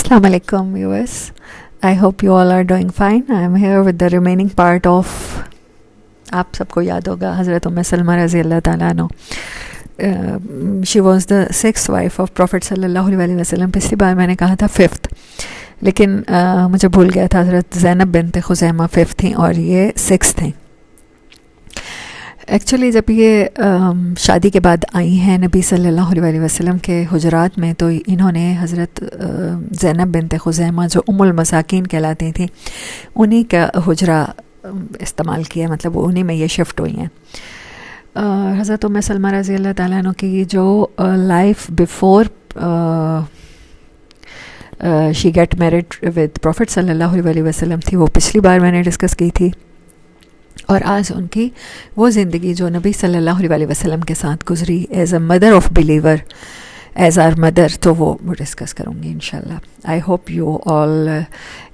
Assalamu alaikum viewers. I hope you all are doing fine. I am here with the remaining part of, آپ سب کو یاد ہوگا حضرت ام سلمہ رضی اللہ تعالیٰ عنہ. She was the 6th wife of prophet صلی اللہ علیہ وسلم. پچھلی بار میں نے کہا تھا 5th، لیکن مجھے بھول گیا تھا. حضرت زینب بنت خزیمہ 5th تھیں اور یہ 6th تھیں. ایکچولی جب یہ شادی کے بعد آئی ہیں نبی صلی اللہ علیہ وسلم کے حجرات میں، تو انہوں نے حضرت زینب بنت خزیمہ جو ام المساکین کہلاتی تھیں، انہی کا حجرہ استعمال کیا، مطلب انہی میں یہ شفٹ ہوئی ہیں. حضرت ام سلمہ رضی اللہ تعالیٰ عنہ کی جو life before she get married with prophet صلی اللہ علیہ وسلم تھی، وہ پچھلی بار میں نے ڈسکس کی تھی. اور آج ان کی وہ زندگی جو نبی صلی اللہ علیہ وسلم کے ساتھ گزری as a mother of believer, as our mother, تو وہ ڈسکس کروں گی انشاءاللہ. I hope you all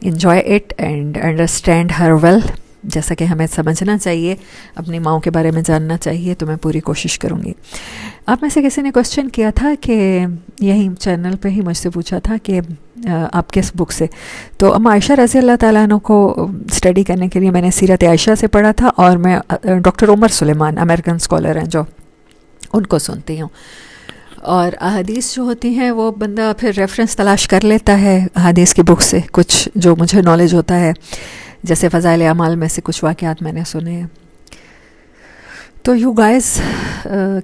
enjoy it and understand her well. جیسا کہ ہمیں سمجھنا چاہیے، اپنی ماؤں کے بارے میں جاننا چاہیے، تو میں پوری کوشش کروں گی. آپ میں سے کسی نے کوشچن کیا تھا کہ یہی چینل پہ ہی مجھ سے پوچھا تھا کہ آپ کس بک سے، تو اما عائشہ رضی اللہ تعالیٰ عنہ کو اسٹڈی کرنے کے لیے میں نے سیرت عائشہ سے پڑھا تھا، اور میں ڈاکٹر عمر سلیمان امریکن اسکالر ہیں جو، ان کو سنتی ہوں. اور احادیث جو ہوتی ہیں وہ بندہ پھر ریفرنس تلاش کر لیتا ہے احادیث کی بک سے، کچھ جو مجھے نالج ہوتا ہے، جیسے فضائل اعمال میں سے کچھ واقعات میں نے سنے ہیں. تو you guys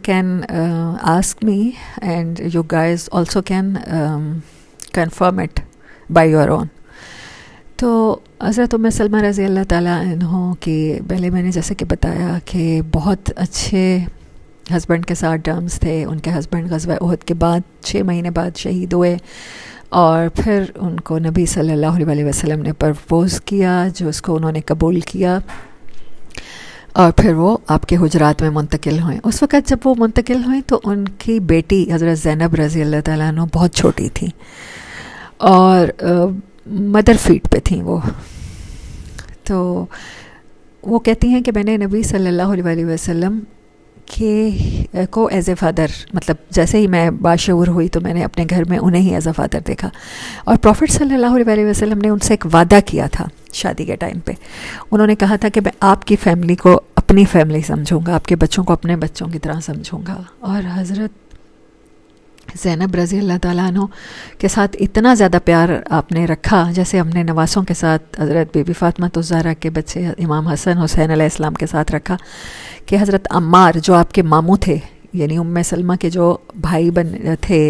can ask me and you guys also can confirm it by your own. تو حضرت ام سلمہ رضی اللہ تعالیٰ عنہ کی پہلے میں نے جیسے کہ بتایا کہ بہت اچھے ہسبینڈ کے ساتھ ٹرمز تھے. ان کے ہسبینڈ غزوہ احد کے بعد 6 مہینے بعد شہید ہوئے، اور پھر ان کو نبی صلی اللہ علیہ وسلم نے پرپوز کیا، جو اس کو انہوں نے قبول کیا، اور پھر وہ آپ کے حجرات میں منتقل ہوئیں. اس وقت جب وہ منتقل ہوئیں تو ان کی بیٹی حضرت زینب رضی اللہ تعالیٰ عنہ بہت چھوٹی تھیں، اور مدر فیٹ پہ تھیں وہ. تو وہ کہتی ہیں کہ میں نے نبی صلی اللہ علیہ وسلم کو ایز اے فادر، مطلب جیسے ہی میں باشعور ہوئی تو میں نے اپنے گھر میں انہیں ہی ایز اے فادر دیکھا. اور پروفٹ صلی اللہ علیہ وسلم نے ان سے ایک وعدہ کیا تھا شادی کے ٹائم پہ. انہوں نے کہا تھا کہ میں آپ کی فیملی کو اپنی فیملی سمجھوں گا، آپ کے بچوں کو اپنے بچوں کی طرح سمجھوں گا. اور حضرت زینب رضی اللہ تعالیٰ عنہ کے ساتھ اتنا زیادہ پیار آپ نے رکھا، جیسے ہم نے نواسوں کے ساتھ حضرت بی بی فاطمہ الزہرا کے بچے امام حسن حسین علیہ السلام کے ساتھ رکھا، کہ حضرت عمار جو آپ کے ماموں تھے، یعنی ام سلمہ کے جو بھائی تھے،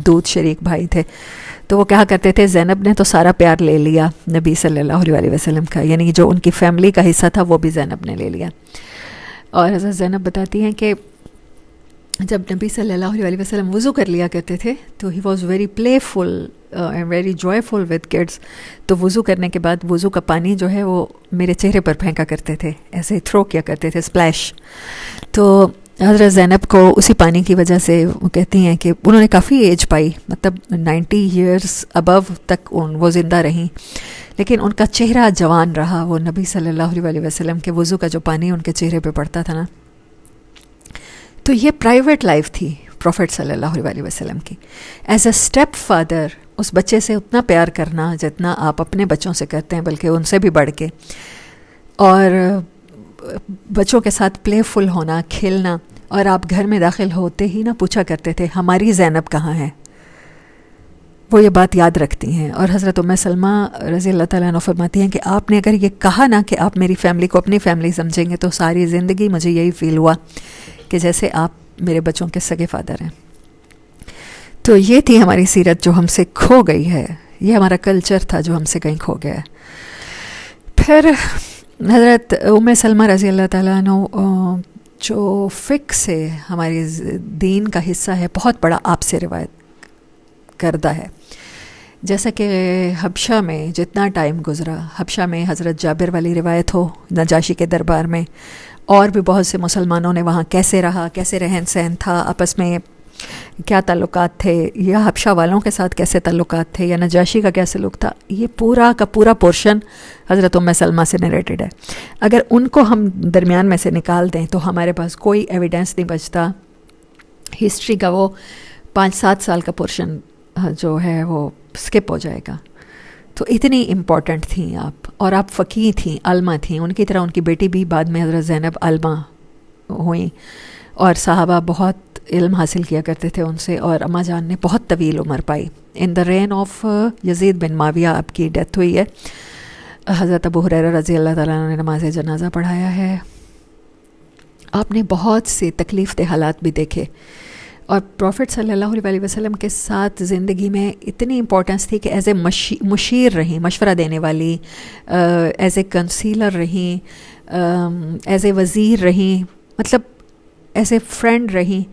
دودھ شریک بھائی تھے، تو وہ کہا کرتے تھے زینب نے تو سارا پیار لے لیا نبی صلی اللہ علیہ وسلم کا، یعنی جو ان کی فیملی کا حصہ تھا وہ بھی زینب نے لے لیا. اور حضرت زینب بتاتی ہیں کہ جب نبی صلی اللہ علیہ وسلم وضو کر لیا کرتے تھے تو he was very playful and very joyful with kids. تو وضو کرنے کے بعد وضو کا پانی جو ہے وہ میرے چہرے پر پھینکا کرتے تھے، ایسے تھرو کیا کرتے تھے، سپلیش. تو حضرت زینب کو اسی پانی کی وجہ سے وہ کہتی ہیں کہ انہوں نے کافی ایج پائی، مطلب 90 ایئرس ابو تک وہ زندہ رہیں، لیکن ان کا چہرہ جوان رہا. وہ نبی صلی اللہ علیہ وسلم کے وضو کا جو پانی ان کے چہرے پہ پڑتا تھا نا. تو یہ پرائیویٹ لائف تھی پروفٹ صلی اللہ علیہ وسلم کی. ایز اے اسٹیپ فادر اس بچے سے اتنا پیار کرنا جتنا آپ اپنے بچوں سے کرتے ہیں، بلکہ ان سے بھی بڑھ کے، اور بچوں کے ساتھ پلے فل ہونا، کھیلنا. اور آپ گھر میں داخل ہوتے ہی نہ پوچھا کرتے تھے ہماری زینب کہاں ہے. وہ یہ بات یاد رکھتی ہیں. اور حضرت ام سلمہ رضی اللہ تعالیٰ عنہ فرماتی ہیں کہ آپ نے اگر یہ کہا نا کہ آپ میری فیملی کو اپنی فیملی سمجھیں گے، تو ساری زندگی مجھے یہی فیل ہوا کہ جیسے آپ میرے بچوں کے سگے فادر ہیں. تو یہ تھی ہماری سیرت جو ہم سے کھو گئی ہے، یہ ہمارا کلچر تھا جو ہم سے کہیں کھو گیا ہے. پھر حضرت ام سلمہ رضی اللہ تعالیٰ عنہ جو فقہ سے ہماری دین کا حصہ ہے، بہت بڑا آپ سے روایت کردہ ہے. جیسا کہ حبشہ میں جتنا ٹائم گزرا، حبشہ میں حضرت جابر والی روایت ہو نجاشی کے دربار میں، اور بھی بہت سے مسلمانوں نے وہاں کیسے رہا، کیسے رہن سہن تھا، آپس میں کیا تعلقات تھے، یا حبشہ والوں کے ساتھ کیسے تعلقات تھے، یا نجاشی کا کیا سلوک تھا، یہ پورا کا پورا پورشن حضرت ام سلمہ سے نریٹڈ ہے. اگر ان کو ہم درمیان میں سے نکال دیں تو ہمارے پاس کوئی ایویڈنس نہیں بچتا. ہسٹری کا وہ 5-7 سال کا پورشن جو ہے وہ اسکپ ہو جائے گا. تو اتنی امپورٹنٹ تھیں آپ، اور آپ فقیہ تھیں، عالمہ تھیں. ان کی طرح ان کی بیٹی بھی بعد میں حضرت زینب عالمہ ہوئیں، اور صحابہ بہت علم حاصل کیا کرتے تھے ان سے، اور اماں جان نے بہت طویل عمر پائی. ان دا رین آف یزید بن معاویہ آپ کی ڈیتھ ہوئی ہے. حضرت ابو ہریرہ رضی اللہ تعالیٰ عنہ نے نماز جنازہ پڑھایا ہے. آپ نے بہت سے تکلیف دہ حالات بھی دیکھے، اور پروفٹ صلی اللہ علیہ وسلم کے ساتھ زندگی میں اتنی امپورٹنس تھی کہ ایز اے مشیر رہیں، مشورہ دینے والی، ایز اے کنسیلر رہیں، ایز اے وزیر رہیں، مطلب ایز اے فرینڈ رہیں.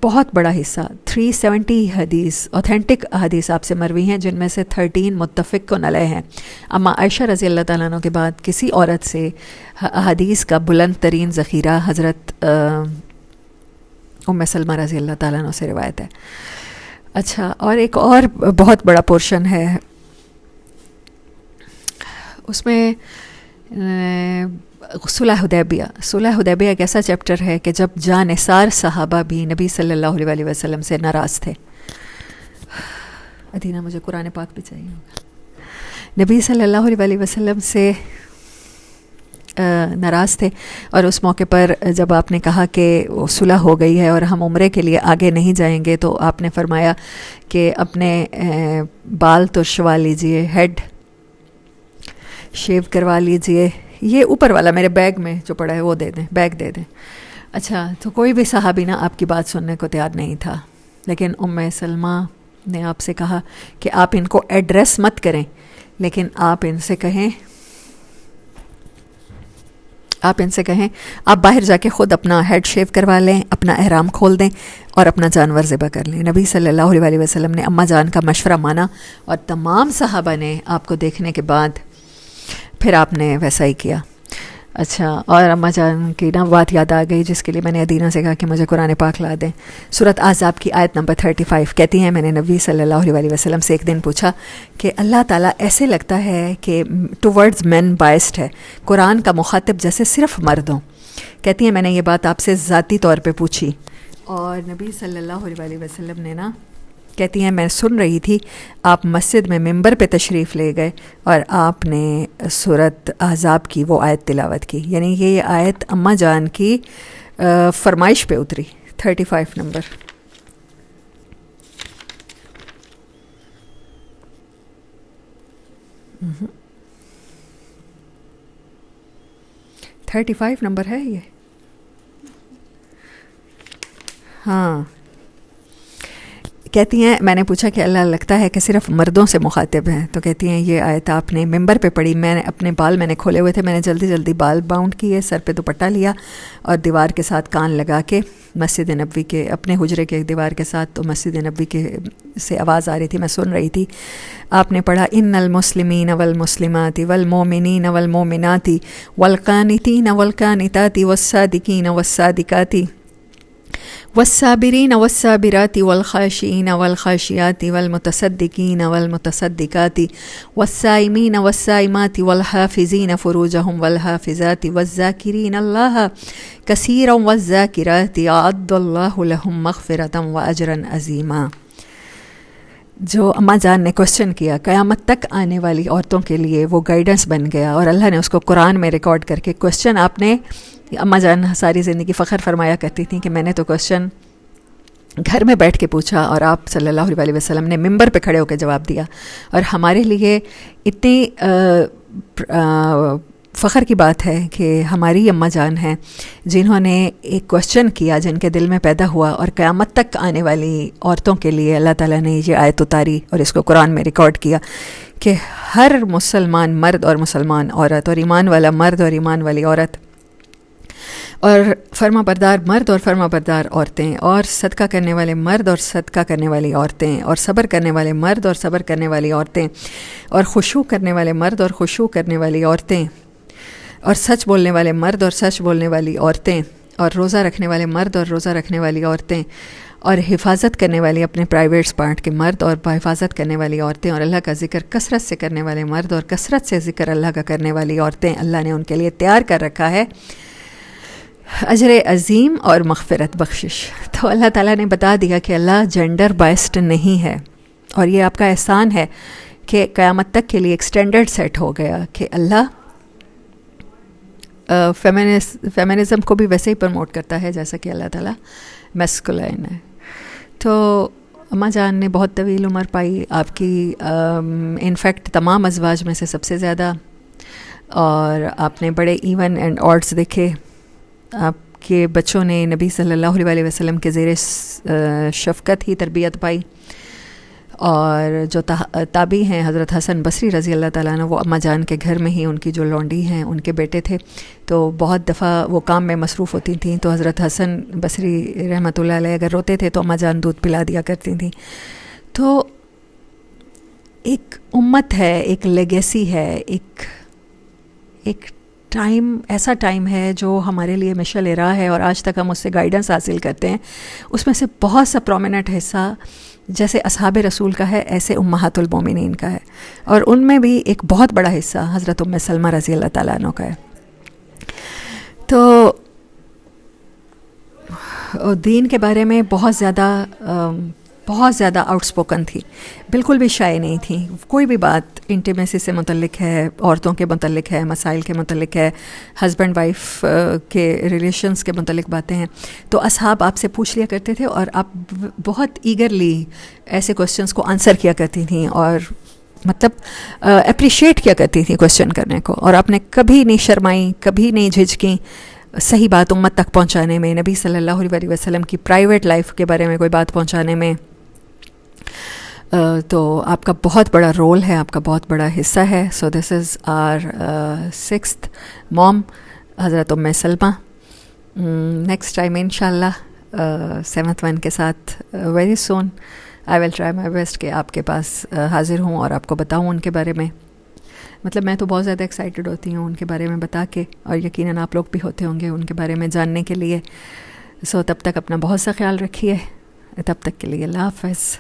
بہت بڑا حصہ 370 حدیث اوتھینٹک حدیث آپ سے مروی ہیں، جن میں سے 13 متفق علیہ ہیں. اما عائشہ رضی اللہ تعالیٰ عنہ کے بعد کسی عورت سے حدیث کا بلند ترین ذخیرہ حضرت ام سلمہ رضی اللہ تعالیٰ عنہ سے روایت ہے. اچھا، اور ایک اور بہت بڑا پورشن ہے اس میں صلح حدیبیہ ایک ایسا چیپٹر ہے کہ جب جانثار صحابہ بھی نبی صلی اللہ علیہ وسلم سے ناراض تھے. ادینہ مجھے قرآن پاک بھی چاہیے ہوگا. نبی صلی اللہ علیہ وسلم سے ناراض تھے، اور اس موقع پر جب آپ نے کہا کہ صلح ہو گئی ہے اور ہم عمرے کے لیے آگے نہیں جائیں گے، تو آپ نے فرمایا کہ اپنے بال ترشوا لیجئے، ہیڈ شیو کروا لیجئے، یہ اوپر والا میرے بیگ میں جو پڑا ہے وہ دے دیں، بیگ دے دیں. اچھا، تو کوئی بھی صحابی نا آپ کی بات سننے کو تیار نہیں تھا، لیکن ام سلمہ نے آپ سے کہا کہ آپ ان کو ایڈریس مت کریں، لیکن آپ ان سے کہیں آپ باہر جا کے خود اپنا ہیڈ شیو کروا لیں، اپنا احرام کھول دیں اور اپنا جانور ذبح کر لیں. نبی صلی اللہ علیہ وسلم نے اماں جان کا مشورہ مانا، اور تمام صحابہ نے آپ کو دیکھنے کے بعد پھر آپ نے ویسا ہی کیا. اچھا، اور اماں جان کی نا بات یاد آ گئی، جس کے لیے میں نے ادینہ سے کہا کہ مجھے قرآن پاک لا دیں. سورۃ احزاب کی آیت نمبر 35 کہتی ہیں، میں نے نبی صلی اللہ علیہ وسلم سے ایک دن پوچھا کہ اللہ تعالیٰ ایسے لگتا ہے کہ ٹورڈز مین بائسڈ ہے، قرآن کا مخاطب جیسے صرف مرد ہوں. کہتی ہیں میں نے یہ بات آپ سے ذاتی طور پہ پوچھی، اور نبی صلی اللہ علیہ وسلم نے نا، کہتی ہیں میں سن رہی تھی، آپ مسجد میں ممبر پہ تشریف لے گئے اور آپ نے سورۃ احزاب کی وہ آیت تلاوت کی. یعنی یہ آیت اماں جان کی فرمائش پہ اتری. 35 نمبر. ہم 35 نمبر ہے یہ. ہاں، کہتی ہیں میں نے پوچھا کہ اللہ لگتا ہے کہ صرف مردوں سے مخاطب ہیں، تو کہتی ہیں یہ آیت آپ نے ممبر پہ پڑھی. میں نے اپنے بال میں نے کھولے ہوئے تھے، میں نے جلدی جلدی بال باؤنڈ کیے، سر پہ دوپٹہ لیا اور دیوار کے ساتھ کان لگا کے مسجد نبوی کے، اپنے حجرے کے دیوار کے ساتھ، تو مسجد نبوی کے سے آواز آ رہی تھی، میں سن رہی تھی. آپ نے پڑھا ان المسلمین والمسلمات والمؤمنین والمؤمنات والقانتین والقانتات والصادقین والصادقات والصابرین والصابرات والخاشعین والخاشعات والمتصدقین والمتصدقات والصائمین والصائمات والحافظین فروجہم والحافظات والذاکرین اللہ کثیرا والذاکرات اعد اللہ لہم مغفرۃ واجرا عظیما. جو اماں جان نے کوشچن کیا قیامت تک آنے والی عورتوں کے لیے وہ گائیڈنس بن گیا، اور اللہ نے اس کو قرآن میں ریکارڈ کر کے کوشچن آپ نے، اماں جان ساری زندگی فخر فرمایا کرتی تھیں کہ میں نے تو کوشچن گھر میں بیٹھ کے پوچھا اور آپ صلی اللہ علیہ وسلم نے ممبر پہ کھڑے ہو کے جواب دیا. اور ہمارے لیے اتنی فخر کی بات ہے کہ ہماری اماں جان ہیں جنہوں نے ایک کوشچن کیا جن کے دل میں پیدا ہوا، اور قیامت تک آنے والی عورتوں کے لیے اللہ تعالیٰ نے یہ آیت اتاری اور اس کو قرآن میں ریکارڈ کیا کہ ہر مسلمان مرد اور مسلمان عورت، اور ایمان والا مرد اور ایمان والی عورت، اور فرما بردار مرد اور فرما بردار عورتیں، اور صدقہ کرنے والے مرد اور صدقہ کرنے والی عورتیں، اور صبر کرنے والے مرد اور صبر کرنے والی عورتیں، اور خشوع کرنے والے مرد اور خشوع کرنے والی عورتیں، اور سچ بولنے والے مرد اور سچ بولنے والی عورتیں، اور روزہ رکھنے والے مرد اور روزہ رکھنے والی عورتیں، اور حفاظت کرنے والی اپنے پرائیویٹس پارٹ کے مرد اور حفاظت کرنے والی عورتیں، اور اللہ کا ذکر کثرت سے کرنے والے مرد اور کثرت سے ذکر اللہ کا کرنے والی عورتیں. اللہ نے ان کے لیے تیار کر رکھا ہے اجر عظیم اور مغفرت بخشش. تو اللہ تعالیٰ نے بتا دیا کہ اللہ جینڈر بائسڈ نہیں ہے. اور یہ آپ کا احسان ہے کہ قیامت تک کے لیے ایک اسٹینڈرڈ سیٹ ہو گیا کہ اللہ فیمنزم کو بھی ویسے ہی پروموٹ کرتا ہے جیسا کہ اللہ تعالیٰ میسکولائن ہے. تو اماں جان نے بہت طویل عمر پائی آپ کی، انفیکٹ تمام ازواج میں سے سب سے زیادہ، اور آپ نے بڑے ایون اینڈ آڈس دیکھے. آپ کے بچوں نے نبی صلی اللہ علیہ وسلم کے زیر شفقت ہی تربیت پائی، اور جو تابعی ہیں حضرت حسن بصری رضی اللہ تعالیٰ عنہ، وہ اماں جان کے گھر میں ہی ان کی جو لونڈی ہیں ان کے بیٹے تھے، تو بہت دفعہ وہ کام میں مصروف ہوتی تھیں، تو حضرت حسن بصری رحمۃ اللہ علیہ اگر روتے تھے تو اماں جان دودھ پلا دیا کرتی تھیں. تو ایک امت ہے، ایک لیگیسی ہے، ایک ٹائم، ایسا ٹائم ہے جو ہمارے لیے مشعل راہ ہے، اور آج تک ہم اس سے گائیڈنس حاصل کرتے ہیں. اس میں سے بہت سا پرومیننٹ حصہ جیسے اصحاب رسول کا ہے، ایسے امہات المومنین کا ہے، اور ان میں بھی ایک بہت بڑا حصہ حضرت ام سلمہ رضی اللہ تعالیٰ عنہ کا ہے. تو دین کے بارے میں بہت زیادہ آؤٹ اسپوکن تھی، بالکل بھی شائع نہیں تھی. کوئی بھی بات انٹیمیسی سے متعلق ہے، عورتوں کے متعلق ہے، مسائل کے متعلق ہے، ہسبینڈ وائف کے ریلیشنز کے متعلق باتیں ہیں، تو اصحاب آپ سے پوچھ لیا کرتے تھے، اور آپ بہت ایگرلی ایسے کوسچنس کو آنسر کیا کرتی تھیں، اور مطلب اپریشیٹ کیا کرتی تھیں کوسچن کرنے کو، اور آپ نے کبھی نہیں شرمائیں، کبھی نہیں جھجکیں صحیح بات امت تک پہنچانے میں، نبی صلی اللہ علیہ وسلم کی پرائیویٹ لائف کے بارے میں کوئی بات پہنچانے میں. تو آپ کا بہت بڑا رول ہے، آپ کا بہت بڑا حصہ ہے. سو دس از آر 6th موم حضرت ام سلمہ. نیکسٹ ٹائم انشاءاللہ 7th ون کے ساتھ very soon I will try my best کہ آپ کے پاس حاضر ہوں اور آپ کو بتاؤں ان کے بارے میں. مطلب میں تو بہت زیادہ ایکسائٹیڈ ہوتی ہوں ان کے بارے میں بتا کے، اور یقیناً آپ لوگ بھی ہوتے ہوں گے ان کے بارے میں جاننے کے لیے. سو تب تک اپنا بہت سا خیال رکھیے، تب تک کے لیے اللہ حافظ.